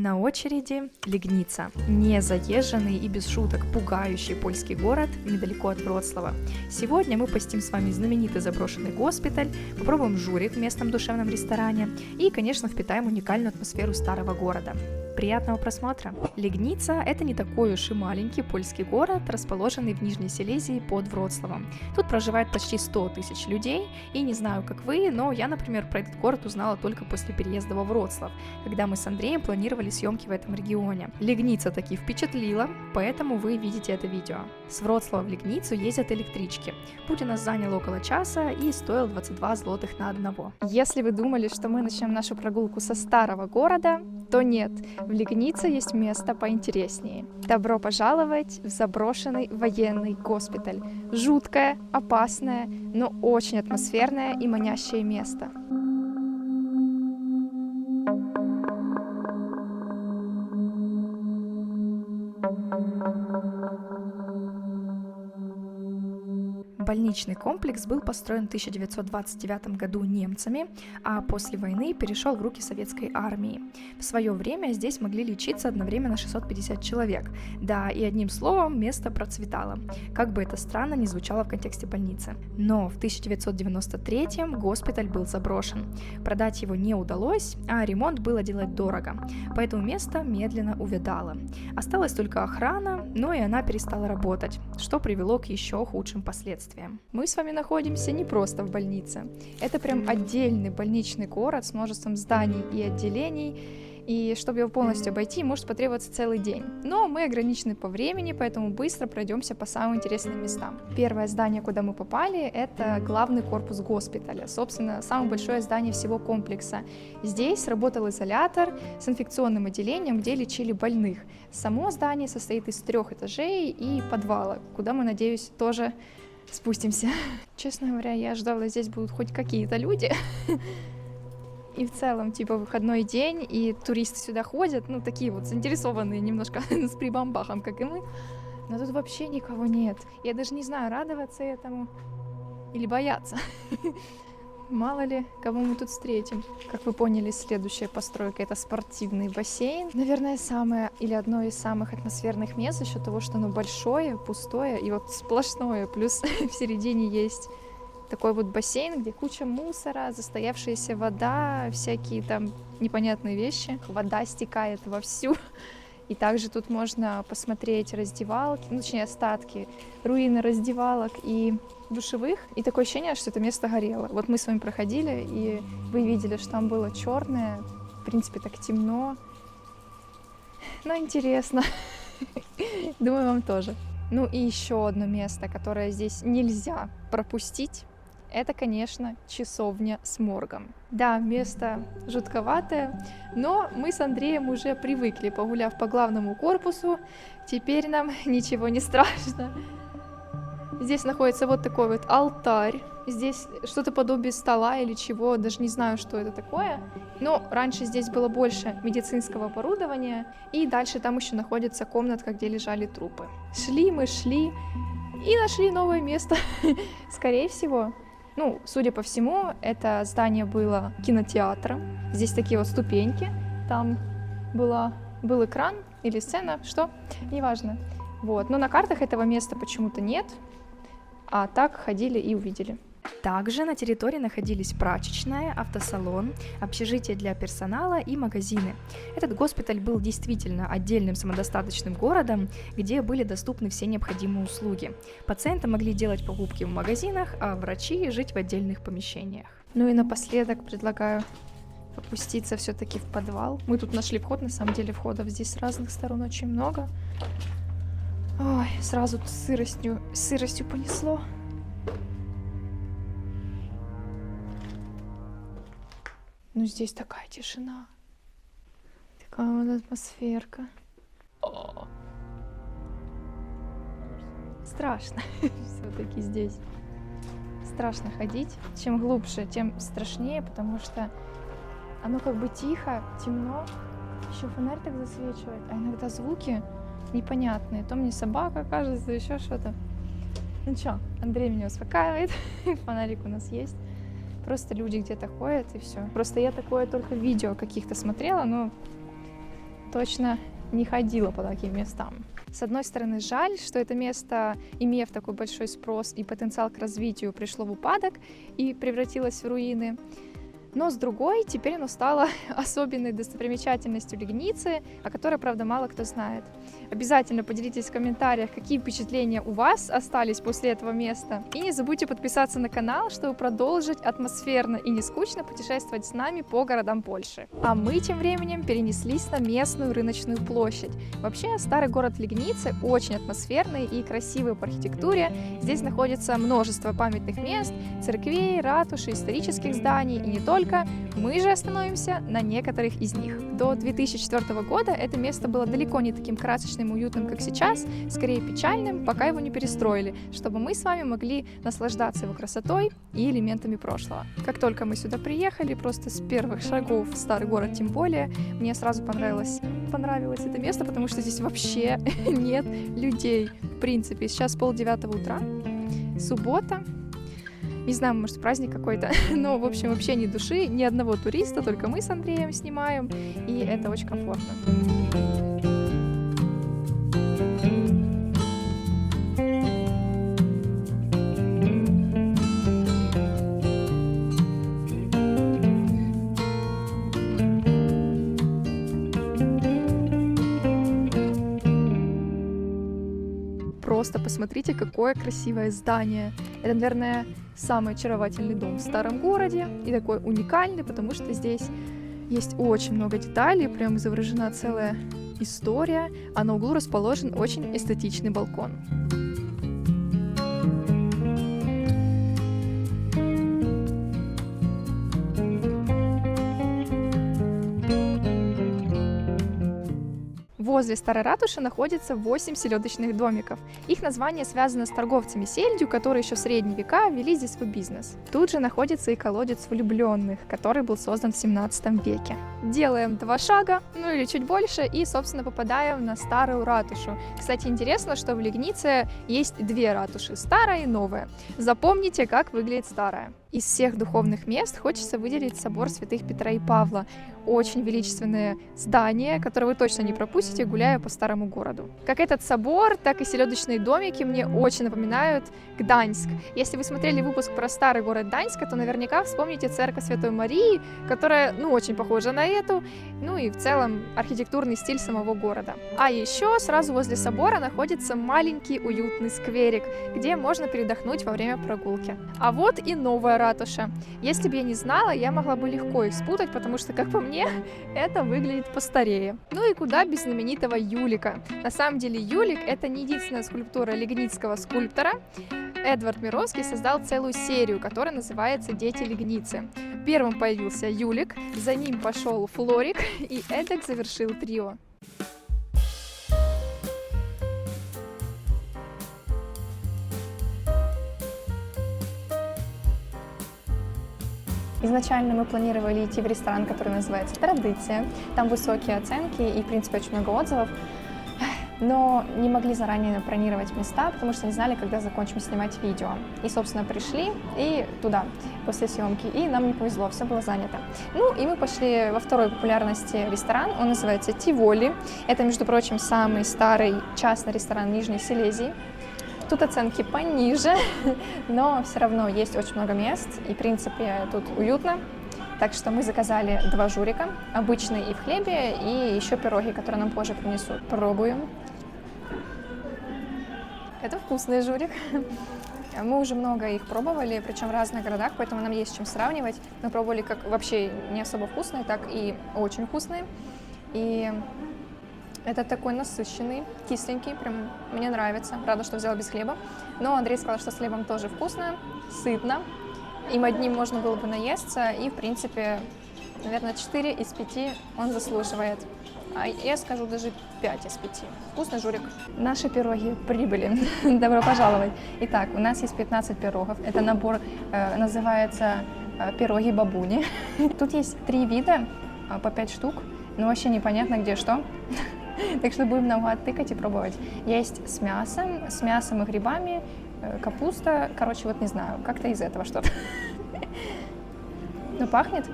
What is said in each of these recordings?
На очереди Легница, незаезженный и без шуток пугающий польский город недалеко от Вроцлава. Сегодня мы посетим с вами знаменитый заброшенный госпиталь, попробуем журик в местном душевном ресторане и, конечно, впитаем уникальную атмосферу старого города. Приятного просмотра! Легница – это не такой уж и маленький польский город, расположенный в Нижней Силезии под Вроцлавом. Тут проживает почти 100 тысяч людей, и не знаю, как вы, но я, например, про этот город узнала только после переезда во Вроцлав, когда мы с Андреем планировали съемки в этом регионе. Легница таки впечатлила, поэтому вы видите это видео. С Вроцлава в Легницу ездят электрички. Путь у нас занял около часа и стоил 22 злотых на одного. Если вы думали, что мы начнем нашу прогулку со старого города, то нет. В Легнице есть место поинтереснее. Добро пожаловать в заброшенный военный госпиталь. Жуткое, опасное, но очень атмосферное и манящее место. Больничный комплекс был построен в 1929 году немцами, а после войны перешел в руки советской армии. В свое время здесь могли лечиться одновременно 650 человек. Да, и одним словом, место процветало. Как бы это странно ни звучало в контексте больницы. Но в 1993-м госпиталь был заброшен. Продать его не удалось, а ремонт было делать дорого. Поэтому место медленно увядало. Осталась только охрана, но и она перестала работать, что привело к еще худшим последствиям. Мы с вами находимся не просто в больнице. Это прям отдельный больничный город с множеством зданий и отделений, и чтобы его полностью обойти, может потребоваться целый день. Но мы ограничены по времени, поэтому быстро пройдемся по самым интересным местам. Первое здание, куда мы попали, это главный корпус госпиталя, собственно, самое большое здание всего комплекса. Здесь работал изолятор с инфекционным отделением, где лечили больных. Само здание состоит из 3 этажей и подвала, куда мы, надеюсь, тоже спустимся. Честно говоря, я ожидала, здесь будут хоть какие-то люди. И в целом, типа, выходной день, и туристы сюда ходят, ну, такие вот заинтересованные немножко с прибамбахом, как и мы. Но тут вообще никого нет. Я даже не знаю, радоваться этому или бояться. Мало ли, кого мы тут встретим. Как вы поняли, следующая постройка — это спортивный бассейн. Наверное, самое или одно из самых атмосферных мест за счет того, что оно большое, пустое и вот сплошное. Плюс в середине есть такой вот бассейн, где куча мусора, застоявшаяся вода, всякие там непонятные вещи. Вода стекает вовсю. И также тут можно посмотреть раздевалки, ну, точнее, остатки, руины раздевалок и душевых. И такое ощущение, что это место горело. Вот мы с вами проходили, и вы видели, что там было черное, в принципе, так темно. Но интересно. Думаю, вам тоже. Ну и еще одно место, которое здесь нельзя пропустить. Это, конечно, часовня с моргом. Да, место жутковатое, но мы с Андреем уже привыкли, погуляв по главному корпусу. Теперь нам ничего не страшно. Здесь находится вот такой вот алтарь. Здесь что-то подобие стола или чего, даже не знаю, что это такое. Но раньше здесь было больше медицинского оборудования. И дальше там еще находится комнатка, где лежали трупы. Шли мы, шли и нашли новое место. Скорее всего. Ну, судя по всему, это здание было кинотеатром. Здесь такие вот ступеньки. Там был экран или сцена, что? Неважно. Вот. Но на картах этого места почему-то нет. А так ходили и увидели. Также на территории находились прачечная, автосалон, общежитие для персонала и магазины. Этот госпиталь был действительно отдельным самодостаточным городом, где были доступны все необходимые услуги. Пациенты могли делать покупки в магазинах, а врачи жить в отдельных помещениях. Ну и напоследок предлагаю опуститься все-таки в подвал. Мы тут нашли вход, на самом деле входов здесь с разных сторон очень много. Ой, сразу сыростью понесло. Ну, здесь такая тишина. Такая вот атмосферка. Страшно все-таки здесь. Страшно ходить. Чем глубже, тем страшнее, потому что оно как бы тихо, темно. Еще фонарь так засвечивает, а иногда звуки непонятные. То мне собака кажется, еще что-то. Ну что, Андрей меня успокаивает. Фонарик у нас есть. Просто люди где-то ходят и все. Просто я такое только в видео каких-то смотрела, но точно не ходила по таким местам. С одной стороны, жаль, что это место, имев такой большой спрос и потенциал к развитию, пришло в упадок и превратилось в руины. Но с другой, теперь оно стало особенной достопримечательностью Лигницы, о которой, правда, мало кто знает. Обязательно поделитесь в комментариях, какие впечатления у вас остались после этого места. И не забудьте подписаться на канал, чтобы продолжить атмосферно и не скучно путешествовать с нами по городам Польши. А мы тем временем перенеслись на местную рыночную площадь. Вообще, старый город Лигницы очень атмосферный и красивый по архитектуре. Здесь находится множество памятных мест, церквей, ратуши, исторических зданий и не только. Мы же остановимся на некоторых из них. До 2004 года это место было далеко не таким красочным и уютным, как сейчас, скорее печальным, пока его не перестроили, чтобы мы с вами могли наслаждаться его красотой и элементами прошлого. Как только мы сюда приехали, просто с первых шагов в старый город тем более, мне сразу понравилось это место, потому что здесь вообще нет людей. В принципе, сейчас 8:30 утра, суббота. Не знаю, может, праздник какой-то, но, в общем, вообще ни души, ни одного туриста, только мы с Андреем снимаем, и это очень комфортно. Просто посмотрите, какое красивое здание. Это, наверное, самый очаровательный дом в старом городе и такой уникальный, потому что здесь есть очень много деталей, прям изображена целая история, а на углу расположен очень эстетичный балкон. Возле старой ратуши находится 8 селедочных домиков. Их название связано с торговцами сельдью, которые еще в средние века вели здесь свой бизнес. Тут же находится и колодец влюбленных, который был создан в 17 веке. Делаем 2 шага, ну или чуть больше, и, собственно, попадаем на старую ратушу. Кстати, интересно, что в Лигнице есть 2 ратуши, старая и новая. Запомните, как выглядит старая. Из всех духовных мест хочется выделить собор святых Петра и Павла. Очень величественное здание, которое вы точно не пропустите, гуляя по старому городу. Как этот собор, так и селедочные домики мне очень напоминают Гданьск. Если вы смотрели выпуск про старый город Гданьска, то наверняка вспомните церковь Святой Марии, которая, очень похожа на эту, и в целом архитектурный стиль самого города. А еще сразу возле собора находится маленький уютный скверик, где можно передохнуть во время прогулки. А вот и новая ратуша. Если бы я не знала, я могла бы легко их спутать, потому что, как по мне, это выглядит постарее. Ну и куда без знаменитого Юлика. На самом деле Юлик — это не единственная скульптура лигницкого скульптора. Эдвард Мировский создал целую серию, которая называется «Дети Лигницы». Первым появился Юлик, за ним пошел Флорик, и эдак завершил трио. Изначально мы планировали идти в ресторан, который называется «Традиция». Там высокие оценки и, в принципе, очень много отзывов. Но не могли заранее бронировать места, потому что не знали, когда закончим снимать видео. И, собственно, пришли и туда после съемки, и нам не повезло, все было занято. И мы пошли во второй популярности ресторан, он называется «Тиволи». Это, между прочим, самый старый частный ресторан Нижней Силезии. Тут оценки пониже, но все равно есть очень много мест, и, в принципе, тут уютно. Так что мы заказали 2 журика, обычный и в хлебе, и еще пироги, которые нам позже принесут. Пробуем. Это вкусный журик. Мы уже много их пробовали, причем в разных городах, поэтому нам есть с чем сравнивать. Мы пробовали как вообще не особо вкусные, так и очень вкусные. И это такой насыщенный, кисленький, прям мне нравится. Рада, что взяла без хлеба. Но Андрей сказал, что с хлебом тоже вкусно, сытно. Им одним можно было бы наесться, и, в принципе, наверное, 4 из 5 он заслуживает. А я скажу даже 5 из 5. Вкусный журик. Наши пироги прибыли. Добро пожаловать. Итак, у нас есть 15 пирогов. Это набор, называется пироги бабуни. Тут есть 3 вида, по 5 штук, но вообще непонятно, где что. Так что будем наугад тыкать и пробовать. Есть с мясом и грибами, капуста. Короче, вот не знаю, как-то из этого что-то. Ну, пахнет.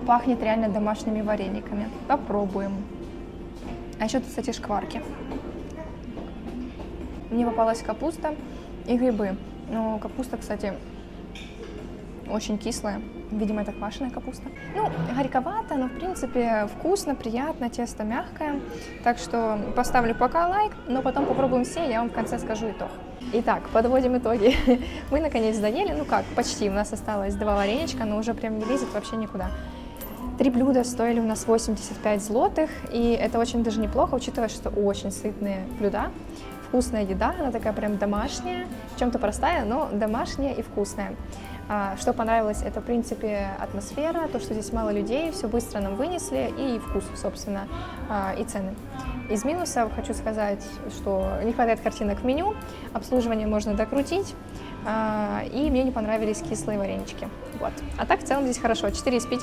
Пахнет реально домашними варениками. Попробуем. А еще тут, кстати, шкварки. Мне попалась капуста и грибы. Но капуста, кстати, очень кислая. Видимо, это квашеная капуста. Ну, горьковато, но в принципе вкусно, приятно, тесто мягкое. Так что поставлю пока лайк, но потом попробуем все, я вам в конце скажу итог. Итак, подводим итоги. Мы наконец доели, ну как, почти. У нас осталось 2 вареничка, но уже прям не лезет вообще никуда. 3 блюда стоили у нас 85 злотых, и это очень даже неплохо, учитывая, что очень сытные блюда. Вкусная еда, она такая прям домашняя, в чем-то простая, но домашняя и вкусная. Что понравилось, это, в принципе, атмосфера, то, что здесь мало людей, все быстро нам вынесли, и вкус, собственно, и цены. Из минусов хочу сказать, что не хватает картинок в меню, обслуживание можно докрутить, и мне не понравились кислые варенички. Вот. А так, в целом, здесь хорошо. 4 из 5.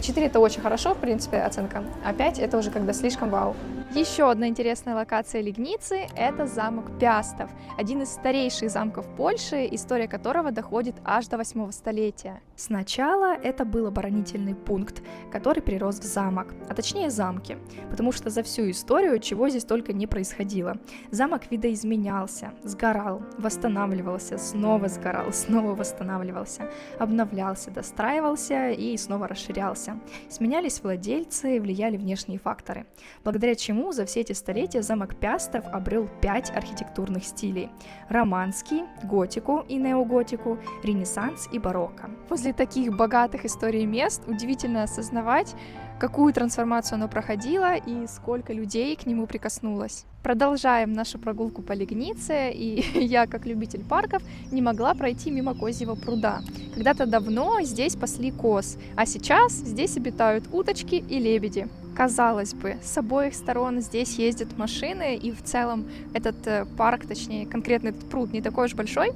4 это очень хорошо, в принципе, оценка, а 5 это уже когда слишком вау. Еще одна интересная локация Лигницы – это замок Пястов, один из старейших замков Польши, история которого доходит аж до 8 столетия. Сначала это был оборонительный пункт, который перерос в замок, а точнее замки, потому что за всю историю чего здесь только не происходило. Замок видоизменялся, сгорал, восстанавливался, снова сгорал, снова восстанавливался, обновлялся, достраивался и снова расширялся. Сменялись владельцы, влияли внешние факторы, благодаря чему за все эти столетия замок Пястов обрел 5 архитектурных стилей: романский, готику и неоготику, ренессанс и барокко. После таких богатых историй мест удивительно осознавать, какую трансформацию оно проходило и сколько людей к нему прикоснулось. Продолжаем нашу прогулку по Лигнице, и я, как любитель парков, не могла пройти мимо Козьего пруда. Когда-то давно здесь пасли коз, а сейчас здесь обитают уточки и лебеди. Казалось бы, с обоих сторон здесь ездят машины, и в целом этот парк, точнее, конкретно этот пруд не такой уж большой.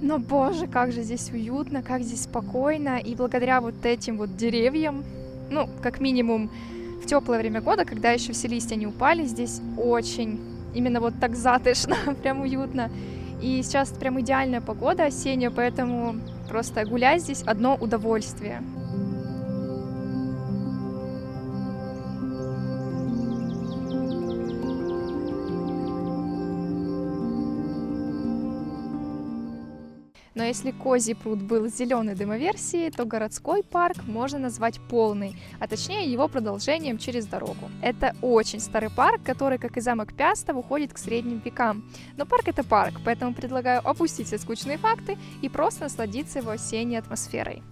Но, боже, как же здесь уютно, как здесь спокойно, и благодаря вот этим вот деревьям, ну, как минимум, в теплое время года, когда еще все листья не упали, здесь очень, именно вот так затишно, прям уютно. И сейчас прям идеальная погода осенняя, поэтому просто гулять здесь одно удовольствие. Но если Козий пруд был зеленой демоверсией, то городской парк можно назвать полный, а точнее его продолжением через дорогу. Это очень старый парк, который, как и замок Пястов, уходит к средним векам. Но парк это парк, поэтому предлагаю опустить все скучные факты и просто насладиться его осенней атмосферой.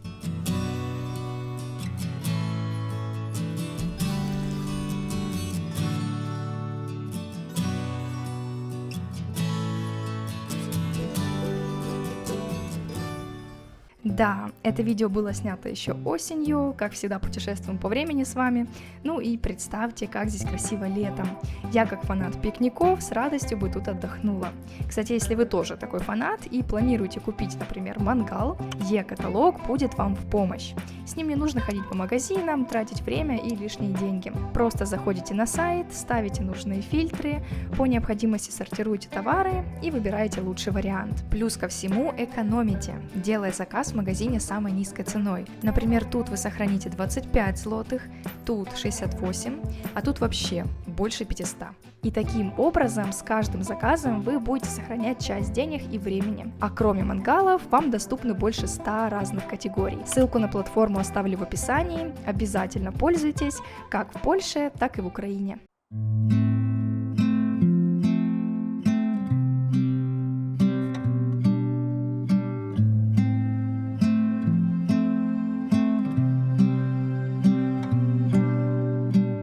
Да, это видео было снято еще осенью, как всегда путешествуем по времени с вами. Ну и представьте, как здесь красиво летом. Я, как фанат пикников, с радостью бы тут отдохнула. Кстати, если вы тоже такой фанат и планируете купить, например, мангал, Е-каталог будет вам в помощь. С ним не нужно ходить по магазинам, тратить время и лишние деньги. Просто заходите на сайт, ставите нужные фильтры, по необходимости сортируете товары и выбираете лучший вариант. Плюс ко всему экономите, делая заказ в магазине самой низкой ценой. Например, тут вы сохраните 25 злотых, тут 68, а тут вообще больше 500. И таким образом с каждым заказом вы будете сохранять часть денег и времени. А кроме мангалов, вам доступны больше 100 разных категорий. Ссылку на платформу оставлю в описании. Обязательно пользуйтесь, как в Польше, так и в Украине.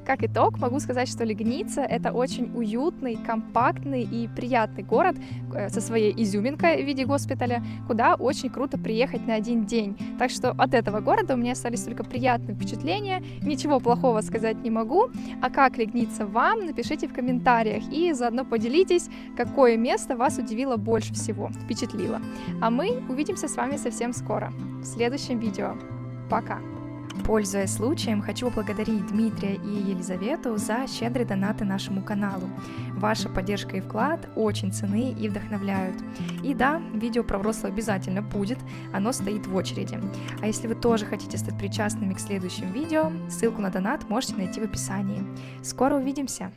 Как итог, могу сказать, что Лигница — это очень уютный, компактный и приятный город со своей изюминкой в виде госпиталя, куда очень круто приехать на один день. Так что от этого города у меня остались только приятные впечатления, ничего плохого сказать не могу. А как Лигница вам, напишите в комментариях и заодно поделитесь, какое место вас удивило больше всего, впечатлило. А мы увидимся с вами совсем скоро, в следующем видео. Пока! Пользуясь случаем, хочу поблагодарить Дмитрия и Елизавету за щедрые донаты нашему каналу. Ваша поддержка и вклад очень ценны и вдохновляют. И да, видео про взрослых обязательно будет, оно стоит в очереди. А если вы тоже хотите стать причастными к следующим видео, ссылку на донат можете найти в описании. Скоро увидимся!